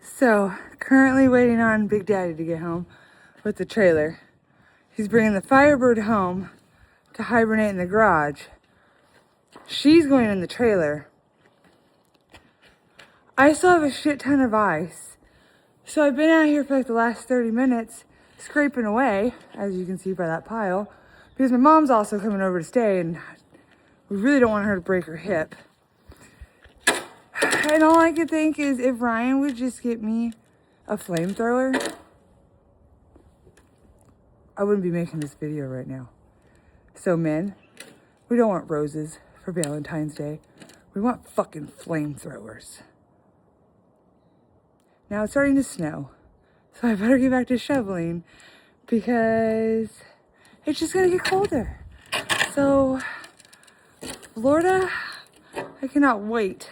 So, currently waiting on Big Daddy to get home with the trailer. He's bringing the Firebird home to hibernate in the garage. She's going in the trailer. I still have a shit ton of ice. So I've been out here for like the last 30 minutes scraping away, as you can see by that pile, because my mom's also coming over to stay and we really don't want her to break her hip. And all I could think is if Ryan would just get me a flamethrower, I wouldn't be making this video right now. So men, we don't want roses for Valentine's Day. We want fucking flamethrowers. Now it's starting to snow, so I better get back to shoveling because it's just gonna get colder. So, Florida, I cannot wait.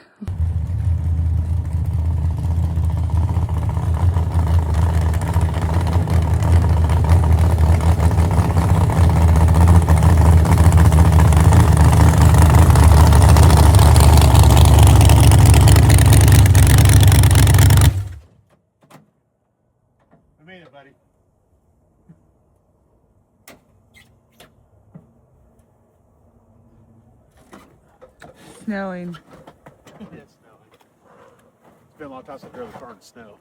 I made it, buddy. Snowing. It's snowing. It's been a long time since I drove a car in the snow.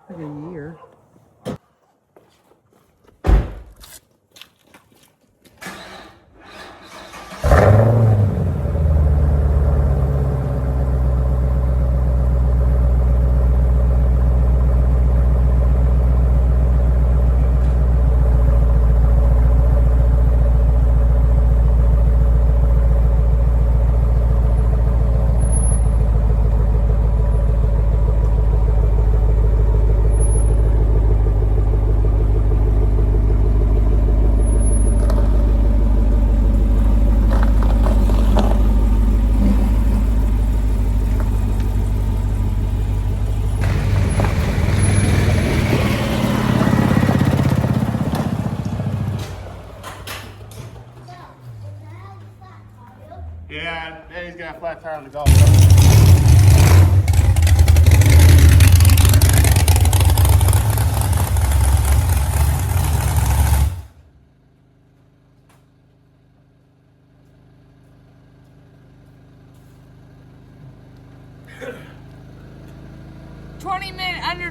Like a year. Yeah, Daddy's got a flat tire on the golf cart.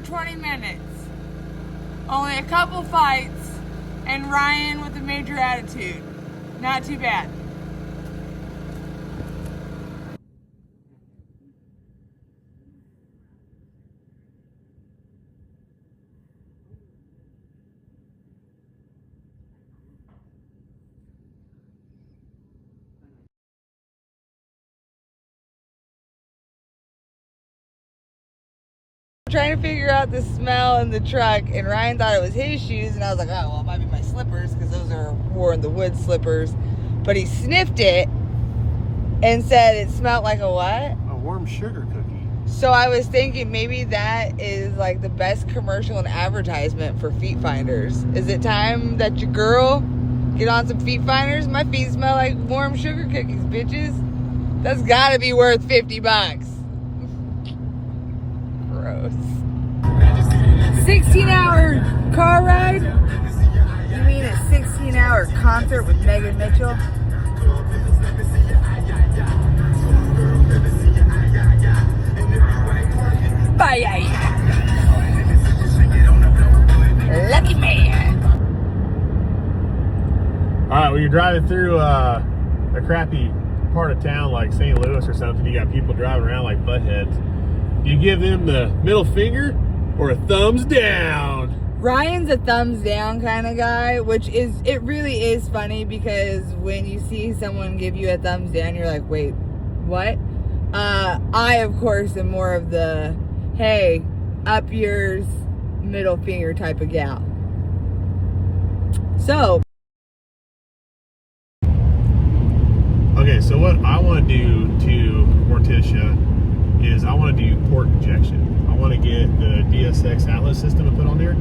20 minutes. Only a couple fights, and Ryan with a major attitude. Not too bad. Trying to figure out the smell in the truck, and Ryan thought it was his shoes, and I was like, oh, well, it might be my slippers, because those are wore in the wood slippers. But he sniffed it and said it smelled like a what? A warm sugar cookie. So I was thinking maybe that is like the best commercial and advertisement for feet finders. Is it time that your girl get on some feet finders? My feet smell like warm sugar cookies, bitches. That's gotta be worth $50. Gross. 16-hour car ride? You mean a 16-hour concert with Meghan Mitchell? Bye. Lucky man. Alright, when you're driving through a crappy part of town like St. Louis or something, you got people driving around like buttheads. Do you give them the middle finger or a thumbs down? Ryan's a thumbs down kind of guy, which is, it really is funny because when you see someone give you a thumbs down, you're like, wait, what? I, of course, am more of the, hey, up yours, middle finger type of gal. So. Okay, so what I want to do to Morticia is I want to do port injection. I want to get the DSX Atlas system to put on there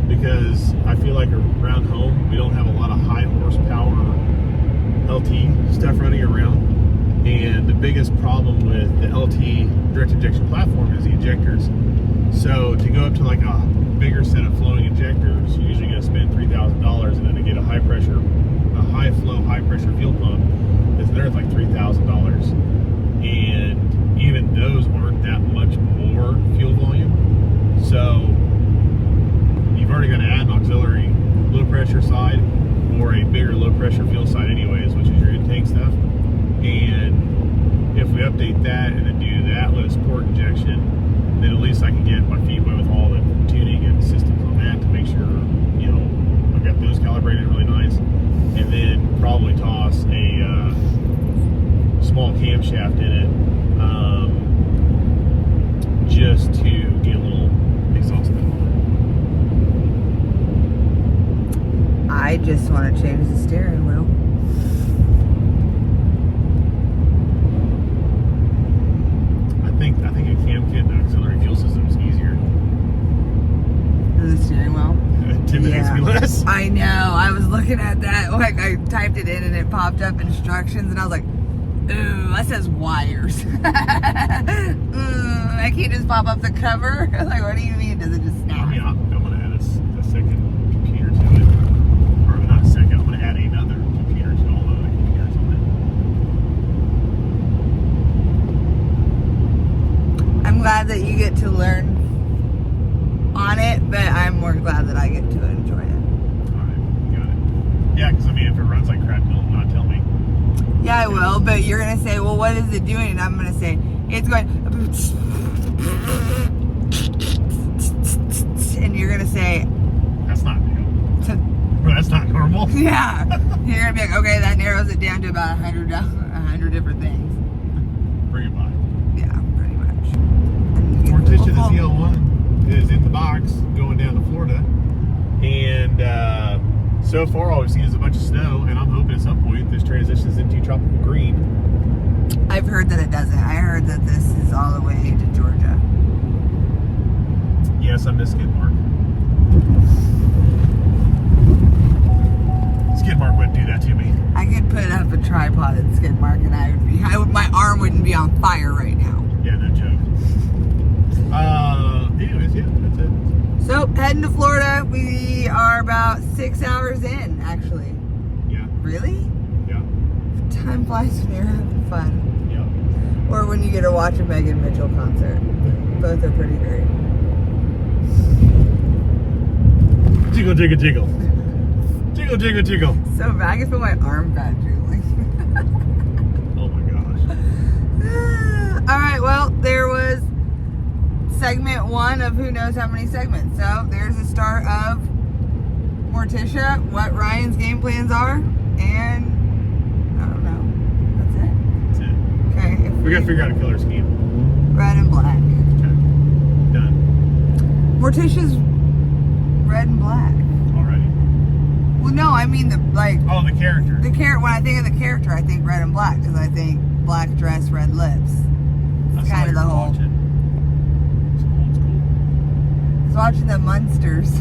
because I feel like around home we don't have a lot of high horsepower LT stuff running around, and the biggest problem with the LT direct injection platform is the injectors So to go up to like a bigger set of flowing injectors, you're usually going to spend $3,000, and then to get a high flow, high pressure fuel pump, is another like $3,000. And even those aren't that much more fuel volume. So you've already got to add an auxiliary low pressure side or a bigger low pressure fuel side anyways, which is your intake stuff. And if we update that and then do the Atlas port injection, then at least I can get my feet wet with all the tuning and systems on that to make sure, you know, I've got those calibrated really nice. And then probably toss a small camshaft in it, just to get a little exhaust on it. I just want to change the steering wheel. I think a cam kit and auxiliary fuel system is easier. The steering wheel? Intimidates me less. I know. I was looking at that. Like, I typed it in and it popped up instructions, and I was like, ooh, that says wires. I can't just pop up the cover. Like, what do you mean? Does it just snap? I mean, I'm going to add a second computer to it. Or not a second, I'm going to add another computer to all the other computers on I'm glad that you get to learn on it, but I'm more glad that I get to enjoy it. it. Alright, got it. Yeah, because I mean, if it runs like crap, don't not tell me. Yeah, I will, but you're going to say, well, what is it doing? And I'm going to say, it's going... And you're going to say... That's not real. That's not normal. Yeah. You're going to be like, okay, that narrows it down to about 100 different things. Bring it by. Yeah, pretty much. Morticia, the ZL1 is in the box going down to Florida. And so far all we've seen is a bunch of snow, and I'm hoping at some point this transitions into tropical green. I've heard that it doesn't. I heard that this is all the way to Georgia. Yes, I miss skid mark. Skid mark wouldn't do that to me. I could put up a tripod at skid mark and my arm wouldn't be on fire right now. Yeah, no joke. Anyways, yeah, that's it. So, heading to Florida, we are about 6 hours in, actually. Yeah. Really? Yeah. Time flies when you're having fun. Yeah. Or when you get to watch a Meghan Mitchell concert. Both are pretty great. Jiggle, jiggle, jiggle. Jiggle, jiggle, jiggle. So bad, I can feel my arm fat jiggling. Oh my gosh. Alright, well, there was segment 1 of who knows how many segments. So, there's the start of Morticia, what Ryan's game plans are, and I don't know. That's it. That's it. Okay. We gotta figure out a color scheme. Red and black. Okay. Done. Morticia's red and black. Already. Well, no, I mean Oh, the character. when I think of the character, I think red and black, because I think black dress, red lips. That's kind of the whole. Watching. Some old school. I was watching the Munsters. So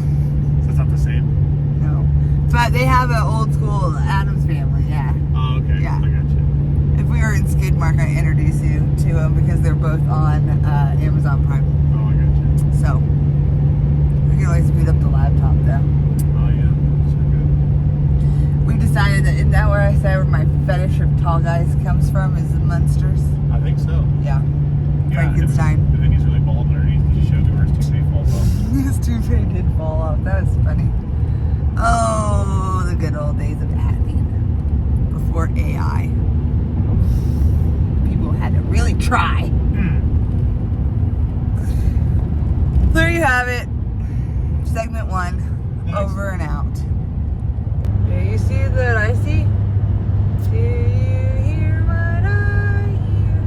that's not the same? No. But they have an old school Addams Family, yeah. Oh, okay. Yeah. I got you. If we were in Skidmark, I'd introduce you to them because they're both on Amazon Prime. Oh, I got you. So, we can always boot up the laptop though. Oh, yeah. Sure good. We decided that, isn't that where I said where my fetish of tall guys comes from, is the Munsters? I think so. Yeah. Yeah, Frankenstein. And then he's really bald underneath because you showed me where his toupee falls off. His toupee did fall off. That was funny. Oh, the good old days of admin. Before AI. People had to really try. There you have it. Segment 1. Nice. Over and out. Do you see that I see? Do you hear what I hear?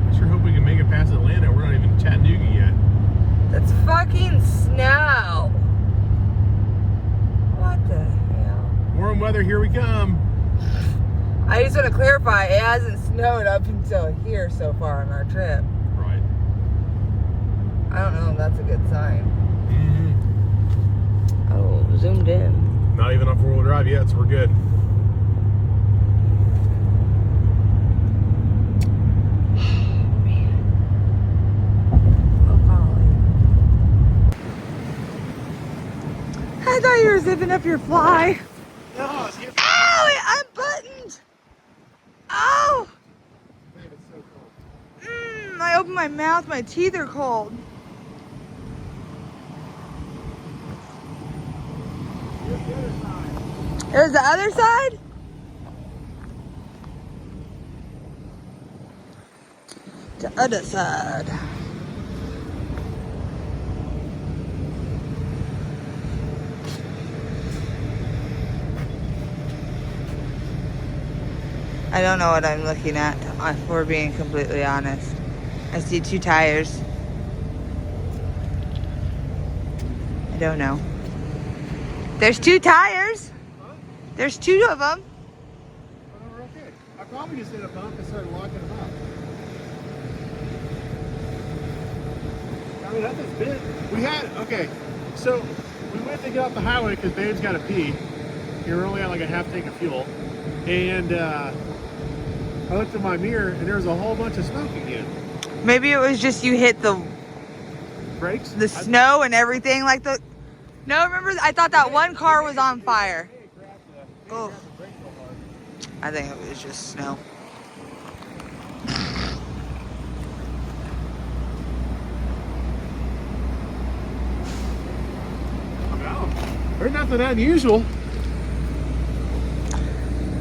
I sure hope we can make it past Atlanta. We're not even in Chattanooga yet. That's fucking snow. What the hell? Warm weather, here we come. I just want to clarify, it hasn't snowed up until here so far on our trip. Right. I don't know if that's a good sign. Mm-hmm. Oh, zoomed in. Not even on 4-wheel drive yet, so we're good. Oh, golly. zipping up your fly. No, it's getting Ow, it unbuttoned. Oh. Babe, it's so cold. I opened my mouth, my teeth are cold. Here's the other side. There's the other side? The other side. I don't know what I'm looking at, if we're being completely honest. I see 2 tires. I don't know. There's 2 tires. Huh? There's 2 of them. Oh, no, we're okay. I probably just hit a bump and started locking them up. I mean, nothing's been. We had, okay, so we went to get off the highway because Babe's got to pee. You're only at like a half tank of fuel. And I looked in my mirror and there was a whole bunch of smoke again. Maybe it was just you hit the Brakes? snow and everything like the... No, remember, I thought that one car was on fire. Oh, I think it was just snow. There's nothing unusual.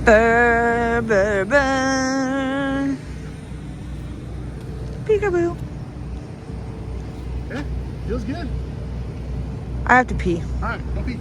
Burr, burr, burr. Peekaboo. Yeah, feels good. I have to pee. All right, go pee.